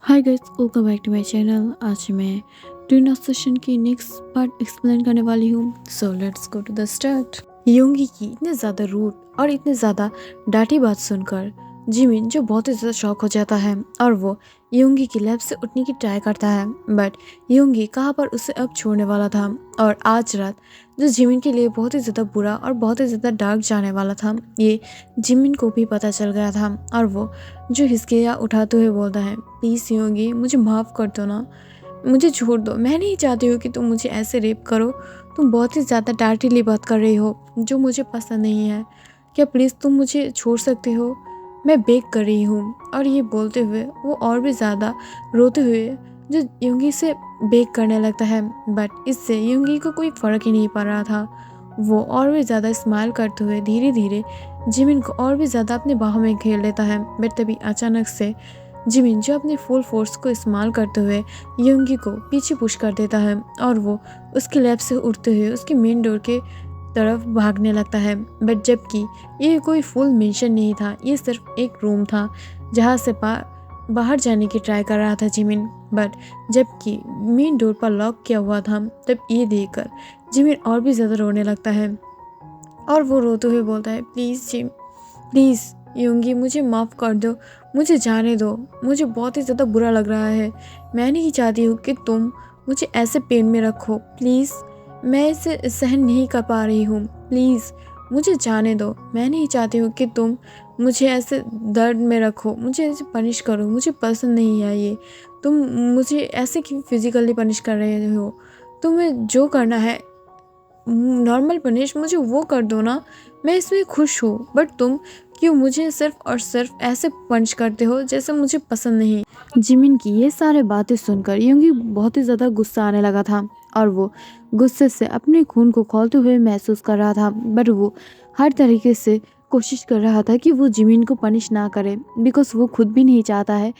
Hi guys, welcome back to my channel. आज मैं twin session की नेक्स्ट पार्ट एक्सप्लेन करने वाली हूँ। So let's go to the start. योंगी की इतने ज़्यादा रूड और इतने ज़्यादा डांटी बात सुनकर जिमिन जो बहुत ही ज़्यादा शॉक हो जाता है और वो योंगी की लैब से उठने की ट्राई करता है। बट योंगी कहाँ पर उसे अब छोड़ने वाला था और आज रात जो जिमिन के लिए बहुत ही ज़्यादा बुरा और बहुत ही ज़्यादा डार्क जाने वाला था, ये जिमिन को भी पता चल गया था। और वो जो हिचकियाँ उठाते हुए बोलता है, प्लीज़ योंगी मुझे माफ़ कर दो ना, मुझे छोड़ दो। मैं नहीं चाहती हूँ कि तुम मुझे ऐसे रेप करो। तुम बहुत ही ज़्यादा डार्टीली बात कर रही हो जो मुझे पसंद नहीं है। क्या प्लीज़ तुम मुझे छोड़ सकते हो? मैं बेग कर रही हूँ। और ये बोलते हुए वो और भी ज़्यादा रोते हुए जो योंगी से बेग करने लगता है। बट इससे योंगी को कोई फ़र्क ही नहीं पड़ रहा था। वो और भी ज़्यादा स्माइल करते हुए धीरे धीरे जिमिन को और भी ज़्यादा अपने बाहों में घेर लेता है। बट तभी अचानक से जिमिन जो अपने फुल फोर्स को इस्तेमाल करते हुए योंगी को पीछे पुश कर देता है और वो उसके लैब से उड़ते हुए उसके मेन डोर के तरफ भागने लगता है। बट जबकि ये कोई फुल मिशन नहीं था, ये सिर्फ एक रूम था जहाँ से बाहर जाने की ट्राई कर रहा था जिमिन। बट जबकि मेन डोर पर लॉक किया हुआ था, तब ये देखकर जिमिन और भी ज़्यादा रोने लगता है और वो रोते हुए बोलता है, प्लीज़ जिम, प्लीज़ योंगी मुझे माफ़ कर दो, मुझे जाने दो। मुझे बहुत ही ज़्यादा बुरा लग रहा है। मैं नहीं चाहती हूँ कि तुम मुझे ऐसे पेन में रखो। प्लीज़, मैं इसे सहन नहीं कर पा रही हूँ। प्लीज़ मुझे जाने दो। मैं नहीं चाहती हूँ कि तुम मुझे ऐसे दर्द में रखो, मुझे ऐसे पनिश करो। मुझे पसंद नहीं है ये। तुम मुझे ऐसे क्यों फिज़िकली पनिश कर रहे हो? तुम्हें जो करना है नॉर्मल पनिश मुझे वो कर दो ना, मैं इसमें खुश हूँ। बट तुम क्यों मुझे सिर्फ और सिर्फ ऐसे पंच करते हो जैसे मुझे पसंद नहीं। जिमिन की ये सारे बातें सुनकर योंगी बहुत ही ज़्यादा गुस्सा आने लगा था और वो गुस्से से अपने खून को खौलते हुए महसूस कर रहा था। बट वो हर तरीके से कोशिश कर रहा था कि वो जिमिन को पनिश ना करे, बिकॉज वो खुद भी नहीं चाहता है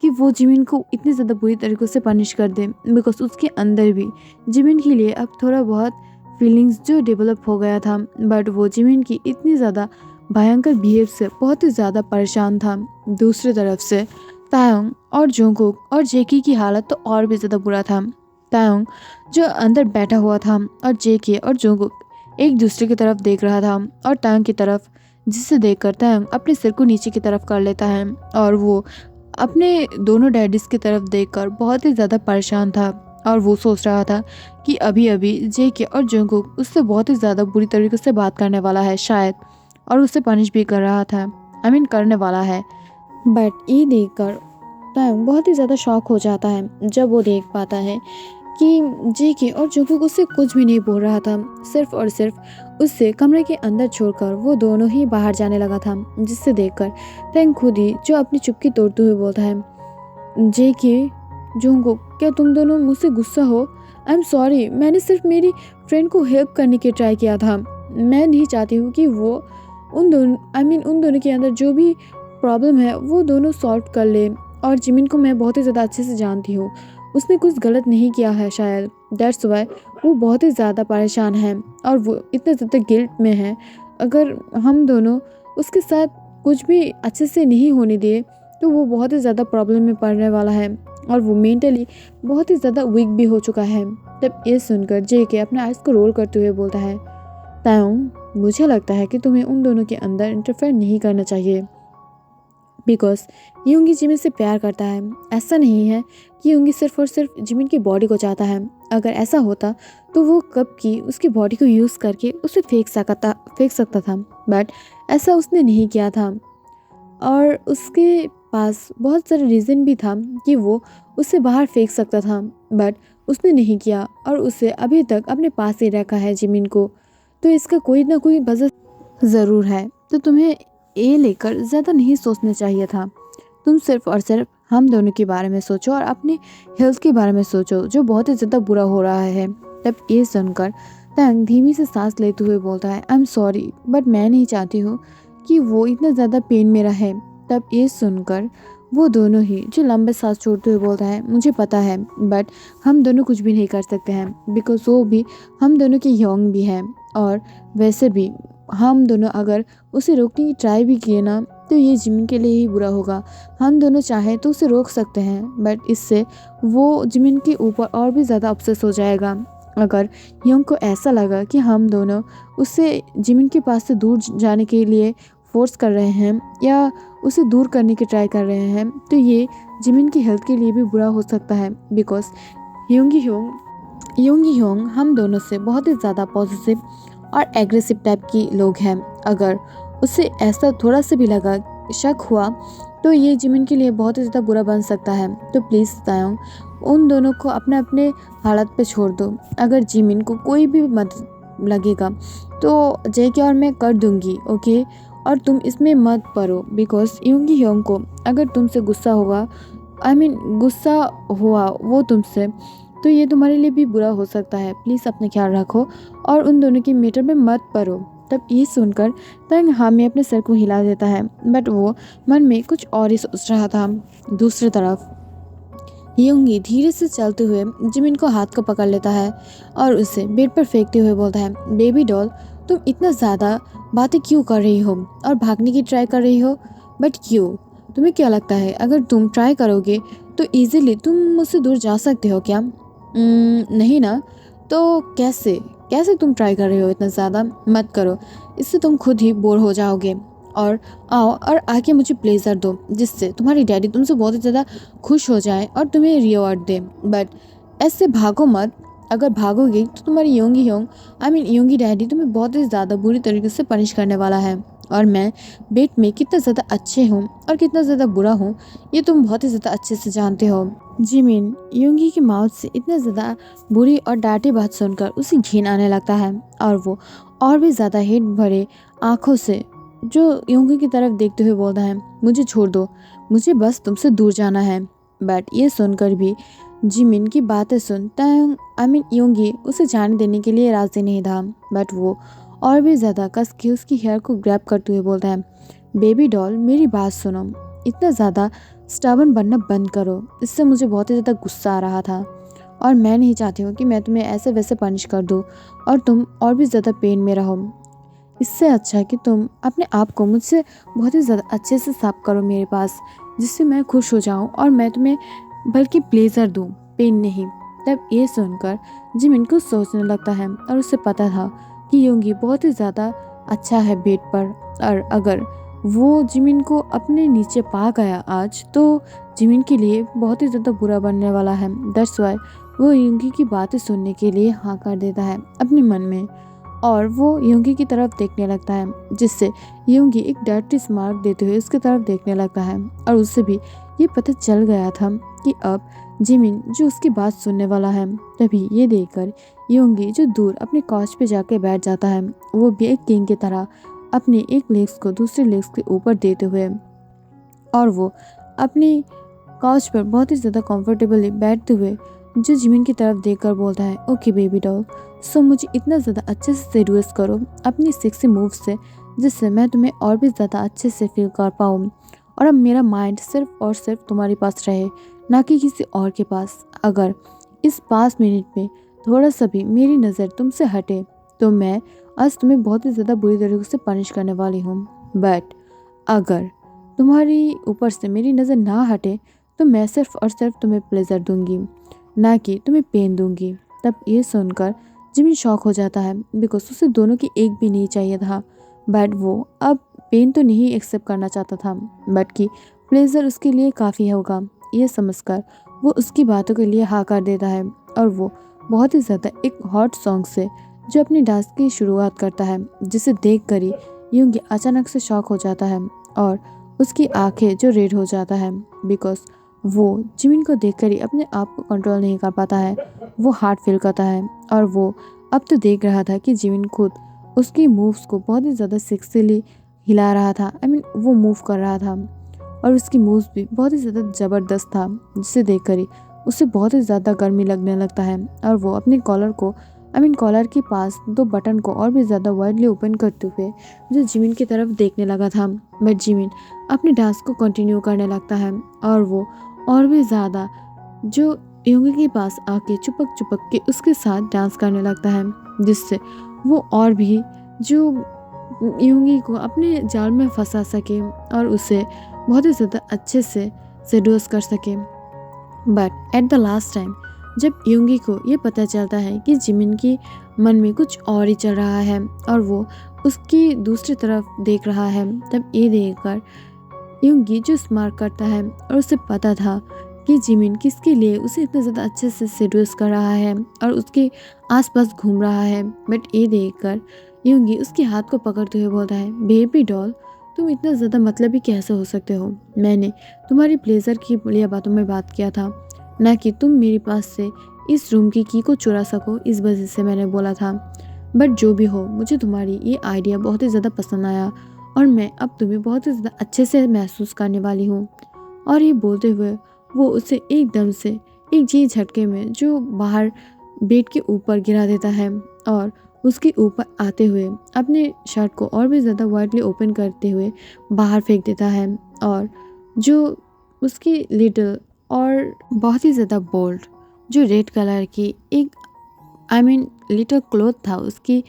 कि वो जिमिन को इतनी ज़्यादा बुरी तरीक़ों से पनिश कर दे, बिकॉज उसके अंदर भी जिमिन के लिए अब थोड़ा बहुत फीलिंग्स जो डेवलप हो गया था। बट वो जिमिन की इतनी ज़्यादा भयंकर बिहेव से बहुत ही ज़्यादा परेशान था। दूसरी तरफ से तायोंग और जोंगकुक और जेकी की हालत तो और भी ज़्यादा बुरा था। तायोंग जो अंदर बैठा हुआ था और जेकी और जोंगकुक एक दूसरे की तरफ देख रहा था और तायोंग की तरफ, जिसे देखकर तायोंग अपने सिर को नीचे की तरफ कर लेता है और वो अपने दोनों डैडीज़ की तरफ देखकर बहुत ही ज़्यादा परेशान था और वो सोच रहा था कि अभी अभी जेके और जंगकुक उससे बहुत ही ज़्यादा बुरी तरीके से बात करने वाला है शायद, और उसे पनिश भी कर रहा था, करने वाला है। बट ये देखकर तायोंग बहुत ही ज़्यादा शॉक हो जाता है जब वो देख पाता है कि जेके और जंगकुक उससे कुछ भी नहीं बोल रहा था, सिर्फ और सिर्फ उससे कमरे के अंदर छोड़कर वो दोनों ही बाहर जाने लगा था। जिससे देखकर तायोंग खुद ही जो अपनी चुप्पी तोड़ते हुए बोलता है, जेके, जंगकुक, क्या तुम दोनों मुझसे गुस्सा हो? आई एम सॉरी, मैंने सिर्फ मेरी फ्रेंड को हेल्प करने की ट्राई किया था। मैं नहीं चाहती हूँ कि वो उन दोनों के अंदर जो भी प्रॉब्लम है वो दोनों सॉल्व कर ले। और जिमिन को मैं बहुत ही ज़्यादा अच्छे से जानती हूँ, उसने कुछ गलत नहीं किया है शायद, दैट्स वाई वो बहुत ही ज़्यादा परेशान है और वो इतने ज़्यादा गिल्ट में है। अगर हम दोनों उसके साथ कुछ भी अच्छे से नहीं होने दिए तो वो बहुत ही ज़्यादा प्रॉब्लम में पड़ने वाला है और वो मेंटली बहुत ही ज़्यादा वीक भी हो चुका है। तब ये सुनकर जेके अपने आइज़ को रोल करते हुए बोलता है, तायोंग, मुझे लगता है कि तुम्हें उन दोनों के अंदर इंटरफेयर नहीं करना चाहिए, बिकॉज योंगी जिमिन से प्यार करता है। ऐसा नहीं है कि योंगी सिर्फ और सिर्फ जिमिन की बॉडी को चाहता है। अगर ऐसा होता तो वो कब की उसकी बॉडी को यूज़ करके उसे फेंक सकता था। बट ऐसा उसने नहीं किया था और उसके पास बहुत सारे रीज़न भी था कि वो उसे बाहर फेंक सकता था, बट उसने नहीं किया और उसे अभी तक अपने पास ही रखा है जिमिन को। तो इसका कोई ना कोई वजह ज़रूर है। तो तुम्हें ये लेकर ज़्यादा नहीं सोचना चाहिए था। तुम सिर्फ और सिर्फ हम दोनों के बारे में सोचो और अपने हेल्थ के बारे में सोचो, जो बहुत ही ज़्यादा बुरा हो रहा है। तब ये सुनकर तंग धीमी से सांस लेते हुए बोलता है, आई एम सॉरी, बट मैं नहीं चाहती हूँ कि वो इतना ज़्यादा पेन में रहे। तब ये सुनकर वो दोनों ही जो लंबे सांस छोड़ते हुए बोलता है, मुझे पता है, बट हम दोनों कुछ भी नहीं कर सकते हैं, बिकॉज वो भी हम दोनों के यंग भी हैं और वैसे भी हम दोनों अगर उसे रोकने की ट्राई भी किए ना तो ये जिमिन के लिए ही बुरा होगा। हम दोनों चाहें तो उसे रोक सकते हैं, बट इससे वो जिमिन के ऊपर और भी ज़्यादा ऑब्सेस हो जाएगा। अगर योंग को ऐसा लगा कि हम दोनों उसे जिमिन के पास से दूर जाने के लिए फोर्स कर रहे हैं या उसे दूर करने की ट्राई कर रहे हैं, तो ये जिमिन की हेल्थ के लिए भी बुरा हो सकता है। बिकॉज योंगी ह्योंग हम दोनों से बहुत ही ज़्यादा पॉजिटिव और एग्रेसिव टाइप की लोग हैं। अगर उसे ऐसा थोड़ा सा भी लगा, शक हुआ, तो ये जिमिन के लिए बहुत ही ज़्यादा बुरा बन सकता है। तो प्लीज़ तायोंग, उन दोनों को अपने अपने हालत पे छोड़ दो। अगर जिमिन को कोई भी मदद लगेगा तो जेके और मैं कर दूंगी, ओके? और तुम इसमें मत पड़ो। बिकॉज योंगी ह्योंग को अगर तुमसे गुस्सा होगा, गुस्सा हुआ वो तुमसे, तो ये तुम्हारे लिए भी बुरा हो सकता है। प्लीज़ अपना ख्याल रखो और उन दोनों की मैटर में मत पड़ो। तब ये सुनकर तंग हामी अपने सर को हिला देता है, बट वो मन में कुछ और ही सोच रहा था। दूसरी तरफ योंगी धीरे से चलते हुए जिमिन को हाथ को पकड़ लेता है और उसे बेड पर फेंकते हुए बोलता है, बेबी डॉल, तुम इतना ज़्यादा बातें क्यों कर रही हो और भागने की ट्राई कर रही हो? बट क्यों? तुम्हें क्या लगता है अगर तुम ट्राई करोगे तो इजीली तुम मुझसे दूर जा सकते हो क्या? नहीं ना। तो कैसे कैसे तुम ट्राई कर रहे हो? इतना ज़्यादा मत करो, इससे तुम खुद ही बोर हो जाओगे। और आओ और आके मुझे प्लेजर दो, जिससे तुम्हारी डैडी तुमसे बहुत ही ज़्यादा खुश हो जाए और तुम्हें रिवॉर्ड दे। बट ऐसे भागो मत। अगर भागोगे तो तुम्हारी योंगी डैडी तुम्हें बहुत ही ज़्यादा बुरी तरीके से पनिश करने वाला है। और मैं बेट में कितना ज़्यादा अच्छे हूँ और कितना ज़्यादा बुरा हूँ, ये तुम बहुत ही ज़्यादा अच्छे से जानते हो। जिमिन योंगी की माउथ से इतना ज़्यादा बुरी और डांटी बात सुनकर उसे घिन आने लगता है और वो और भी ज़्यादा हेट भरे आँखों से जो योंगी की तरफ देखते हुए बोलता है, मुझे छोड़ दो, मुझे बस तुमसे दूर जाना है। बट ये सुनकर भी जिमिन की बातें सुन योंगी उसे जाने देने के लिए राजी नहीं था। बट वो और भी ज़्यादा कस के उसकी हेयर को ग्रैब करते हुए बोलता है, बेबी डॉल, मेरी बात सुनो, इतना ज़्यादा स्टबर्न बनना बंद करो। इससे मुझे बहुत ही ज़्यादा गुस्सा आ रहा था और मैं नहीं चाहती हूँ कि मैं तुम्हें ऐसे वैसे पनिश कर दूँ और तुम और भी ज़्यादा पेन में रहो। इससे अच्छा है कि तुम अपने आप को मुझसे बहुत ही ज़्यादा अच्छे से साफ करो मेरे पास, जिससे मैं खुश हो जाऊँ और मैं तुम्हें बल्कि प्लेजर दूँ, पेन नहीं। तब ये सुनकर जिमिन को सोचने लगता है और उसे पता था कि योंगी बहुत ही ज़्यादा अच्छा है बेड पर, और अगर वो जिमिन को अपने नीचे पा गया आज, तो जिमिन के लिए बहुत ही ज़्यादा बुरा बनने वाला है। दैट्स वाई वो योंगी की बातें सुनने के लिए हाँ कर देता है अपने मन में और वो योंगी की तरफ देखने लगता है, जिससे योंगी एक डर्टी स्मार्क देते हुए उसकी तरफ देखने लगता है। और उससे भी ये पता चल गया था कि अब जिमिन जो उसकी बात सुनने वाला है। तभी ये देखकर योंगी जो दूर अपने कॉच पे जाके बैठ जाता है, वो भी एक किंग की तरह अपने एक लेग्स को दूसरे लेग्स के ऊपर देते हुए, और वो अपनी कॉच पर बहुत ही ज़्यादा कंफर्टेबली बैठते हुए जो जिमिन की तरफ देखकर बोलता है, ओके बेबी डॉल, सो मुझे इतना ज़्यादा अच्छे से सेड्यूस करो अपनी सेक्सी मूव से, जिससे मैं तुम्हें और भी ज़्यादा अच्छे से फील कर पाऊँ और अब मेरा माइंड सिर्फ और सिर्फ तुम्हारे पास रहे, ना कि किसी और के पास। अगर इस 5 मिनट में थोड़ा सा भी मेरी नज़र तुमसे हटे तो मैं आज तुम्हें बहुत ही ज़्यादा बुरी तरीके से पनिश करने वाली हूँ। बट अगर तुम्हारी ऊपर से मेरी नज़र ना हटे तो मैं सिर्फ और सिर्फ तुम्हें प्लेजर दूंगी, ना कि तुम्हें पेन दूंगी। तब ये सुनकर जिमिन शॉक हो जाता है, बिकॉज उसे दोनों की एक भी नहीं चाहिए था। बट वो अब पेन तो नहीं एक्सेप्ट करना चाहता था, बट कि प्लेजर उसके लिए काफ़ी होगा, ये समझकर वो उसकी बातों के लिए हाँ कर देता है। और वो बहुत ही ज़्यादा एक हॉट सॉन्ग से जो अपनी डांस की शुरुआत करता है, जिसे देख कर ही योंगी अचानक से शॉक हो जाता है और उसकी आंखें जो रेड हो जाता है, बिकॉज वो जिमिन को देखकर ही अपने आप को कंट्रोल नहीं कर पाता है। वो हार्ट फील करता है और वो अब तो देख रहा था कि जिमिन खुद उसकी मूव्स को बहुत ही ज़्यादा सेक्सीली हिला रहा था। वो मूव कर रहा था और उसकी मूव्स भी बहुत ही ज़्यादा ज़बरदस्त था, जिसे देखकर ही उसे बहुत ही ज़्यादा गर्मी लगने लगता है। और वो अपने कॉलर के पास 2 बटन को और भी ज़्यादा वाइडली ओपन करते हुए जो जिमिन की तरफ देखने लगा था। बट जिमिन अपने डांस को कंटिन्यू करने लगता है और वो और भी ज़्यादा जो योंगी के पास आके चुपक के उसके साथ डांस करने लगता है, जिससे वो और भी जो यूंगी को अपने जाल में फंसा सके और उसे बहुत ही ज़्यादा अच्छे से सेड्यूस कर सके। But at the last time जब यूंगी को ये पता चलता है कि जिमिन की मन में कुछ और ही चल रहा है और वो उसकी दूसरी तरफ देख रहा है, तब ये देखकर यूंगी जो स्मार्ट करता है और उसे पता था कि जिमिन किसके लिए उसे इतना ज़्यादा अच्छे से सेड्यूस कर रहा है और उसके आसपास घूम रहा है। बट ये देखकर यूंगी उसके हाथ को पकड़ते हुए बोलता है, बेबी डॉल तुम इतना ज़्यादा मतलबी कैसे हो सकते हो? मैंने तुम्हारी प्लेजर की लिए बातों में बात किया था, ना कि तुम मेरे पास से इस रूम की को चुरा सको, इस वजह से मैंने बोला था। बट जो भी हो, मुझे तुम्हारी ये आइडिया बहुत ही ज़्यादा पसंद आया और मैं अब तुम्हें बहुत ही ज़्यादा अच्छे से महसूस करने वाली हूँ। और ये बोलते हुए वो उसे एकदम से एक जी झटके में जो बाहर बेड के ऊपर गिरा देता है और उसके ऊपर आते हुए अपने शर्ट को और भी ज़्यादा वाइडली ओपन करते हुए बाहर फेंक देता है। और जो उसकी लिटिल और बहुत ही ज़्यादा बोल्ड जो रेड कलर की एक लिटिल क्लॉथ था उसकी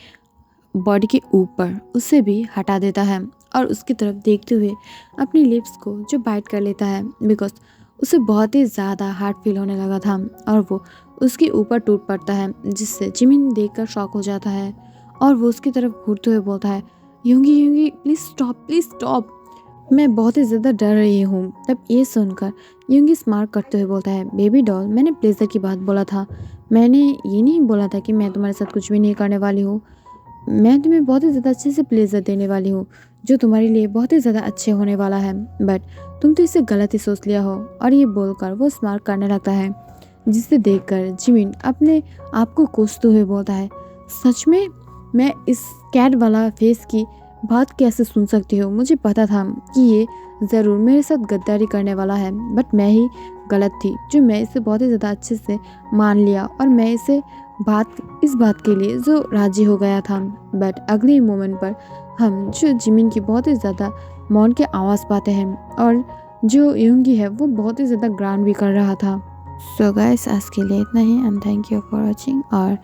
बॉडी के ऊपर, उसे भी हटा देता है और उसकी तरफ देखते हुए अपनी लिप्स को जो बाइट कर लेता है, बिकॉज उसे बहुत ही ज़्यादा हार्ड फील होने लगा था और वो उसके ऊपर टूट पड़ता है, जिससे जिमिन देखकर शॉक हो जाता है और वो उसकी तरफ घूरते हुए बोलता है, यूंगी यूंगी प्लीज़ स्टॉप, मैं बहुत ही ज़्यादा डर रही हूँ। तब ये सुनकर यूंगी स्मार्ट करते हुए बोलता है, बेबी डॉल मैंने प्लेजर की बात बोला था, मैंने ये नहीं बोला था कि मैं तुम्हारे साथ कुछ भी नहीं करने वाली हूँ। मैं तुम्हें बहुत ही ज़्यादा अच्छे से प्लेजर देने वाली हूँ जो तुम्हारे लिए बहुत ही ज़्यादा अच्छे होने वाला है, बट तुम तो इसे गलत ही सोच लिया हो। और ये बोलकर वो स्मार्ट करने लगता है, जिसे देखकर जिमिन अपने आप को कोसते हुए बोलता है, सच में मैं इस कैट वाला फेस की बात कैसे सुन सकती हो? मुझे पता था कि ये ज़रूर मेरे साथ गद्दारी करने वाला है, बट मैं ही गलत थी जो मैं इसे बहुत ही ज़्यादा अच्छे से मान लिया और मैं इस बात के लिए जो राजी हो गया था। बट अगले मोमेंट पर हम जो जिमिन की बहुत ही ज़्यादा मौन के आवाज़ पाते हैं और जो यूंगी है वो बहुत ही ज़्यादा ग्रांड भी कर रहा था। सो गाइस आज के लिए इतना ही and thank you for watching. और